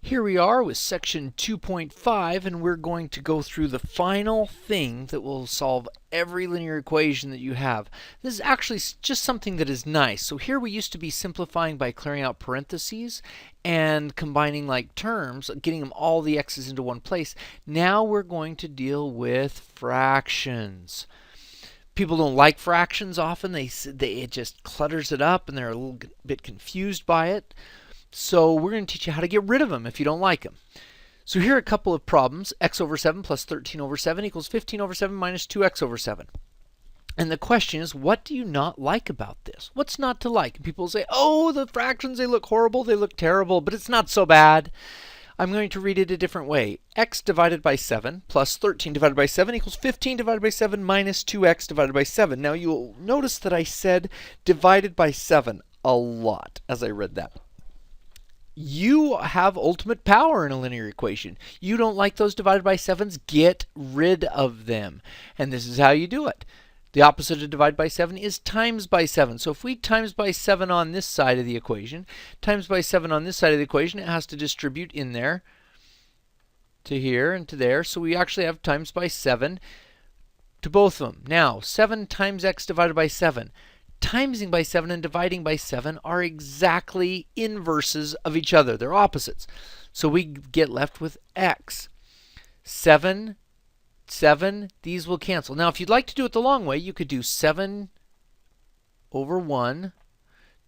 Here we are with section 2.5, and we're going to go through the final thing that will solve every linear equation that you have. This is actually just something that is nice. So here we used to be simplifying by clearing out parentheses and combining like terms, getting them all the x's into one place. Now we're going to deal with fractions. People don't like fractions often. It just clutters it up and they're a little bit confused by it. So we're going to teach you how to get rid of them if you don't like them. So here are a couple of problems. X over 7 plus 13 over 7 equals 15 over 7 minus 2x over 7. And the question is, what do you not like about this? What's not to like? And people say, oh, the fractions, they look horrible, they look terrible, but it's not so bad. I'm going to read it a different way. X divided by 7 plus 13 divided by 7 equals 15 divided by 7 minus 2x divided by 7. Now you'll notice that I said divided by 7 a lot as I read that. You have ultimate power in a linear equation. You don't like those divided by 7s? Get rid of them. And this is how you do it. The opposite of divide by 7 is times by 7. So if we times by 7 on this side of the equation, times by 7 on this side of the equation, it has to distribute in there to here and to there. So we actually have times by 7 to both of them. Now, 7 times x divided by 7. Timesing by 7 and dividing by 7 are exactly inverses of each other. They're opposites. So we get left with x. 7, 7, these will cancel. Now, if you'd like to do it the long way, you could do 7 over 1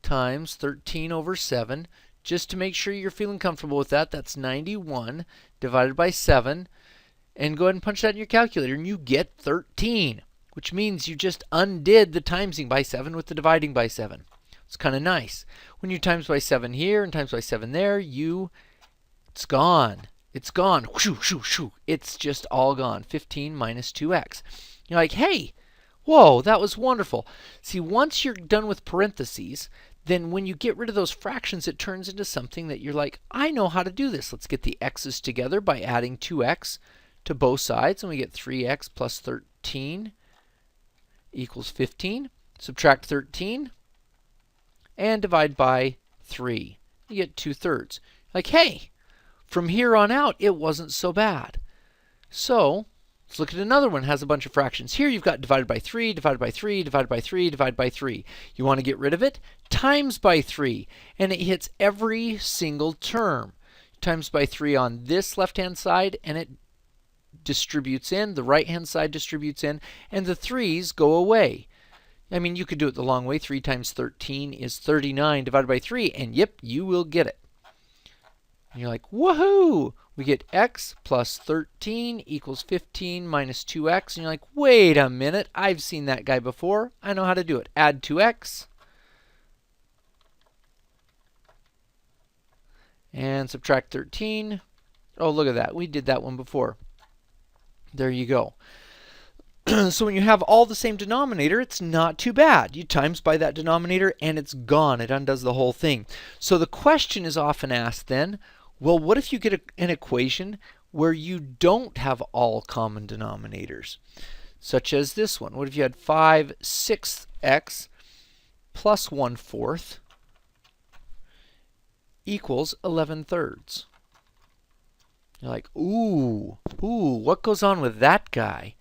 times 13 over 7. Just to make sure you're feeling comfortable with that, that's 91 divided by 7. And go ahead and punch that in your calculator, and you get 13. Which means you just undid the timesing by 7 with the dividing by 7. It's kind of nice. When you times by 7 here and times by 7 there, it's gone. It's gone. Shoo, shoo, shoo. It's just all gone. 15 minus 2x. You're like, hey, whoa, that was wonderful. See, once you're done with parentheses, then when you get rid of those fractions, it turns into something that you're like, I know how to do this. Let's get the x's together by adding 2x to both sides, and we get 3x plus 13 equals 15. Subtract 13 and divide by 3. You get 2/3. Like, hey, from here on out, it wasn't so bad. So let's look at another one that has a bunch of fractions. Here you've got divided by 3, divided by 3, divided by 3, divided by 3. You want to get rid of it? Times by 3. And it hits every single term. Times by 3 on this left-hand side, and it distributes in, the right-hand side distributes in, and the 3's go away. I mean, you could do it the long way. 3 times 13 is 39 divided by 3, and yep, you will get it. And you're like, woohoo! We get x plus 13 equals 15 minus 2x, and you're like, wait a minute, I've seen that guy before. I know how to do it. Add 2x and subtract 13. Oh, look at that. We did that one before. There you go. So when you have all the same denominator, it's not too bad. You times by that denominator and it's gone. It undoes the whole thing. So the question is often asked then, well, what if you get an equation where you don't have all common denominators? Such as this one. What if you had 5/6 plus 1/4 equals 11/3? You're like, ooh, what goes on with that guy?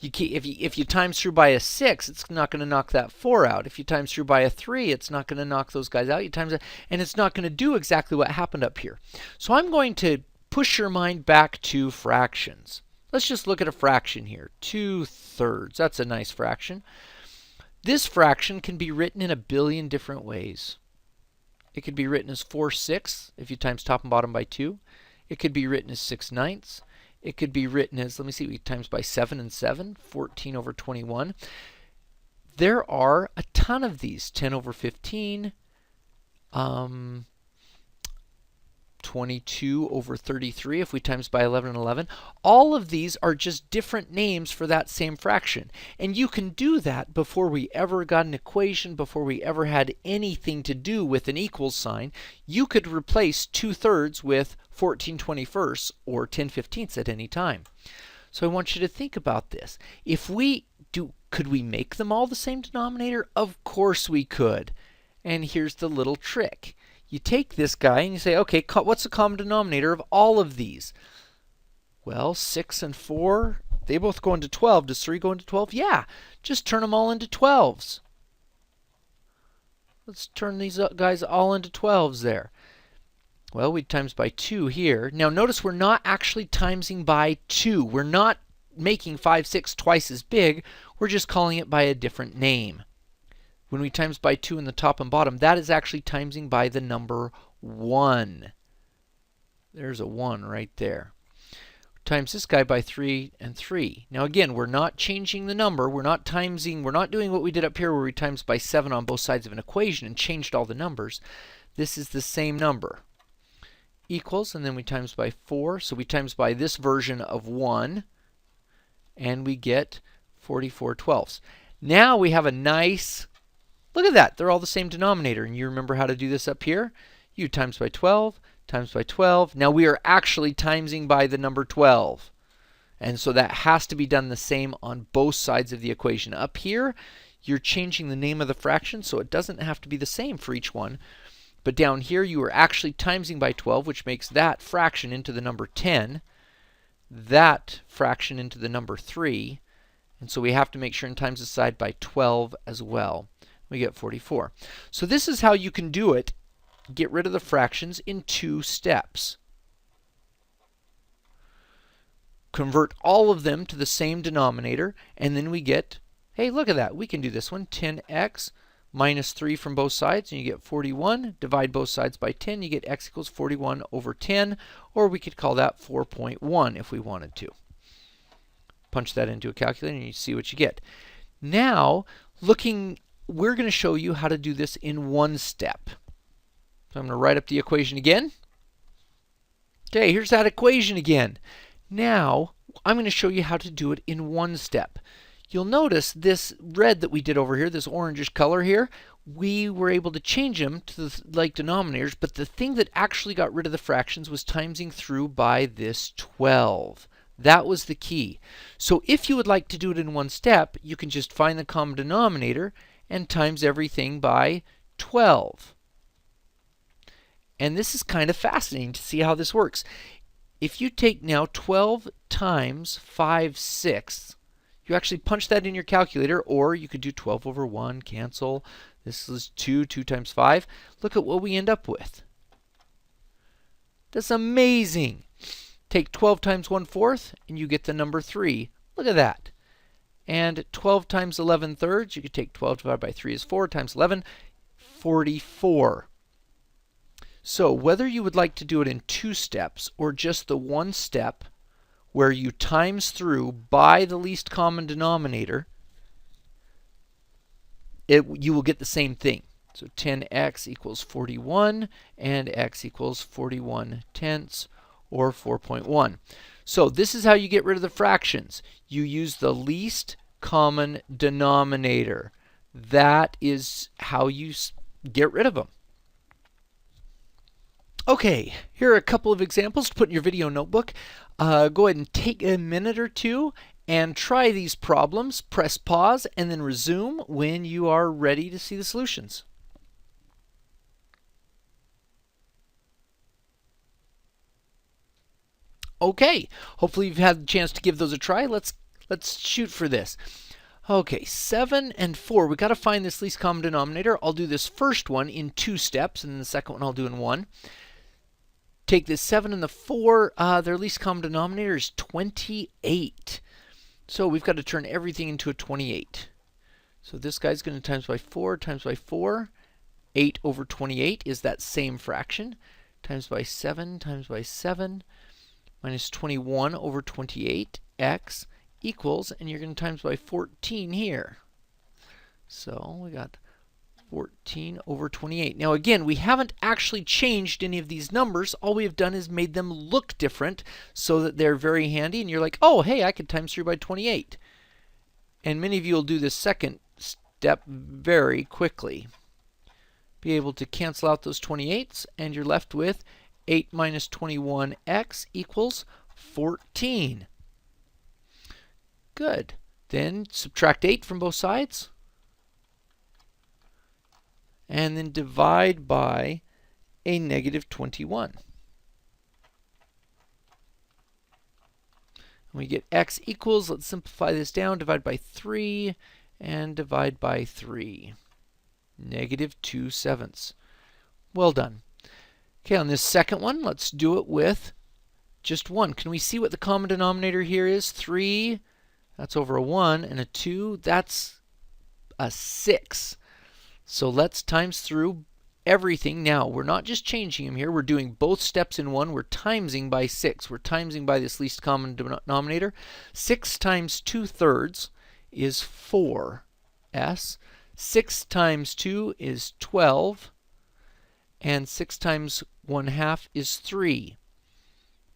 If you times through by a 6, it's not going to knock that 4 out. If you times through by a 3, it's not going to knock those guys out. You times it, and it's not going to do exactly what happened up here. So I'm going to push your mind back to fractions. Let's just look at a fraction here. 2/3. That's a nice fraction. This fraction can be written in a billion different ways. It could be written as 4/6 if you times top and bottom by 2. It could be written as 6/9. It could be written as, let me see, we times by 7 and 7, 14 over 21. There are a ton of these. 10 over 15, 22 over 33 if we times by 11 and 11. All of these are just different names for that same fraction. And you can do that before we ever got an equation, before we ever had anything to do with an equals sign. You could replace 2/3 with 14/21 or 10/15 at any time. So I want you to think about this. Could we make them all the same denominator? Of course we could. And here's the little trick. you take this guy and you say, okay, what's the common denominator of all of these? Well, 6 and 4, they both go into 12. Does 3 go into 12? Yeah, just turn them all into 12s. Let's turn these guys all into 12s there. Well, we times by 2 here. Now notice we're not actually timesing by 2. We're not making 5, 6 twice as big. We're just calling it by a different name. When we times by 2 in the top and bottom, that is actually timesing by the number 1. There's a 1 right there. Times this guy by 3 and 3. Now again, we're not changing the number. We're not doing what we did up here where we times by 7 on both sides of an equation and changed all the numbers. This is the same number. Equals, and then we times by 4. So we times by this version of 1, and we get 44 twelfths. Now we have a nice, look at that, they're all the same denominator. And you remember how to do this up here? You times by 12, times by 12. Now we are actually timesing by the number 12. And so that has to be done the same on both sides of the equation. Up here, you're changing the name of the fraction, so it doesn't have to be the same for each one. But down here, you are actually timesing by 12, which makes that fraction into the number 10, that fraction into the number 3. And so we have to make sure and times the side by 12 as well. We get 44. So this is how you can do it. Get rid of the fractions in 2 steps. Convert all of them to the same denominator, and then we get, hey, look at that. We can do this one, 10x minus 3 from both sides, and you get 41. Divide both sides by 10, you get x equals 41 over 10, or we could call that 4.1 if we wanted to. Punch that into a calculator and you see what you get. Now, we're going to show you how to do this in 1 step. So I'm going to write up the equation again. Okay, here's that equation again. Now, I'm going to show you how to do it in 1 step. You'll notice this red that we did over here, this orangish color here, we were able to change them to the like denominators, but the thing that actually got rid of the fractions was timesing through by this 12. That was the key. So if you would like to do it in 1 step, you can just find the common denominator and times everything by 12. And this is kind of fascinating to see how this works. If you take now 12 times 5/6, you actually punch that in your calculator, or you could do 12 over 1, cancel. This is 2 times 5. Look at what we end up with. That's amazing. Take 12 times 1/4, and you get the number 3. Look at that. And 12 times 11 thirds, you could take 12 divided by 3 is 4 times 11, 44. So whether you would like to do it in 2 steps or just the 1 step, where you times through by the least common denominator, you will get the same thing. So 10x equals 41, and x equals 41 tenths, or 4.1. So this is how you get rid of the fractions. You use the least common denominator. That is how you get rid of them. Okay, here are a couple of examples to put in your video notebook. Go ahead and take a minute or two and try these problems. Press pause and then resume when you are ready to see the solutions. Okay, hopefully you've had the chance to give those a try. Let's shoot for this. Okay, 7 and 4. We've got to find this least common denominator. I'll do this first one in 2 steps, and then the second one I'll do in 1. Take this 7 and the 4, their least common denominator is 28. So we've got to turn everything into a 28. So this guy's going to times by 4 times by 4. 8 over 28 is that same fraction. Times by 7 times by 7 minus 21 over 28. X equals, and you're going to times by 14 here. So we got 14 over 28. Now again, we haven't actually changed any of these numbers. All we have done is made them look different so that they're very handy. And you're like, oh, hey, I could times through by 28. And many of you will do this second step very quickly. Be able to cancel out those 28s, and you're left with 8 minus 21x equals 14. Good. Then subtract 8 from both sides. And then divide by a negative 21. We get x equals, let's simplify this down, divide by 3 and divide by 3. Negative 2/7. Well done. Okay, on this second one, let's do it with just 1. Can we see what the common denominator here is? 3, that's over a 1, and a 2, that's a 6. So let's times through everything. Now, we're not just changing them here. We're doing both steps in one. We're timesing by 6. We're timesing by this least common denominator. 6 times 2/3 is 4s. 6 times 2 is 12. And 6 times 1/2 is 3.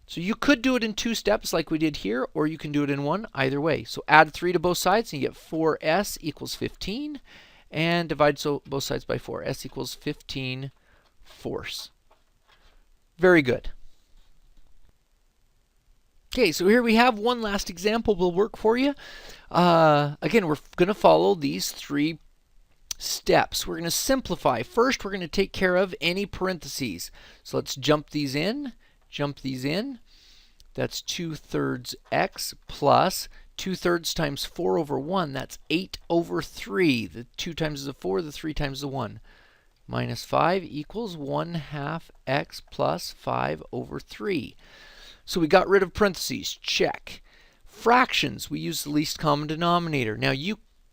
So you could do it in 2 steps like we did here, or you can do it in 1, either way. So add 3 to both sides and you get 4s equals 15. And divide both sides by 4. S equals 15 fourths. Very good. Okay, so here we have one last example will work for you. Again, we're going to follow these 3 steps. We're going to simplify. First, we're going to take care of any parentheses. So let's jump these in. Jump these in. That's 2/3 x plus 2/3 times 4 over 1. That's 8 over 3. The 2 times the 4, the 3 times the 1. Minus 5 equals 1/2 x plus 5 over 3. So we got rid of parentheses. Check. Fractions, we use the least common denominator. Now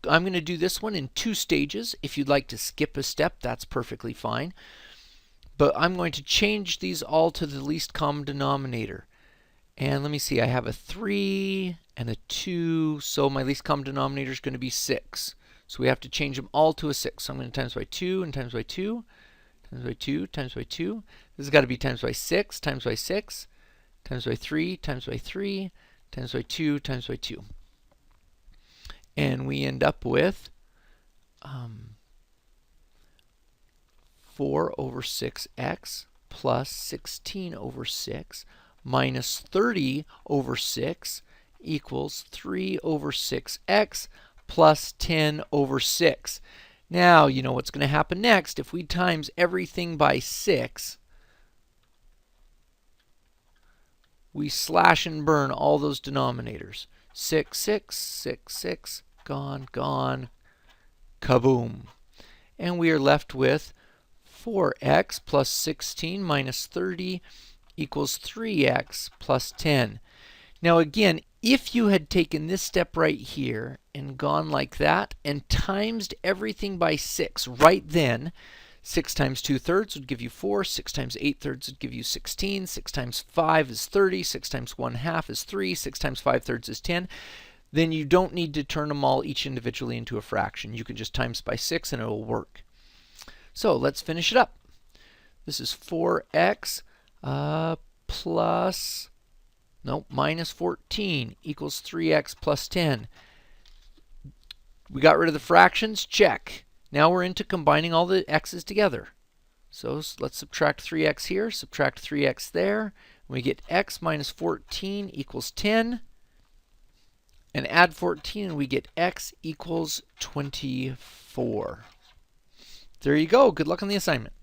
I'm going to do this one in 2 stages. If you'd like to skip a step, that's perfectly fine. But I'm going to change these all to the least common denominator. And let me see, I have a 3 and a 2, so my least common denominator is going to be 6. So we have to change them all to a 6. So I'm going to times by 2 and times by 2, times by 2, times by 2. This has got to be times by 6, times by 6, times by 3, times by 3, times by 2, times by 2. And we end up with 4 over 6x plus 16 over 6 minus 30 over 6 equals 3 over 6x plus 10 over 6. Now, you know what's going to happen next. If we times everything by 6, we slash and burn all those denominators. 6, 6, 6, 6, gone, gone, kaboom. And we are left with 4x plus 16 minus 30 equals 3x plus 10. Now again, if you had taken this step right here and gone like that and timesed everything by 6 right then, 6 times 2/3 would give you 4, 6 times 8/3 would give you 16, 6 times 5 is 30, 6 times 1/2 is 3, 6 times 5/3 is 10. Then you don't need to turn them all each individually into a fraction. You can just times by 6 and it will work. So let's finish it up. This is 4x minus 14 equals 3x plus 10. We got rid of the fractions, check. Now we're into combining all the x's together. So let's subtract 3x here, subtract 3x there. We get x minus 14 equals 10. And add 14 and we get x equals 24. There you go. Good luck on the assignment.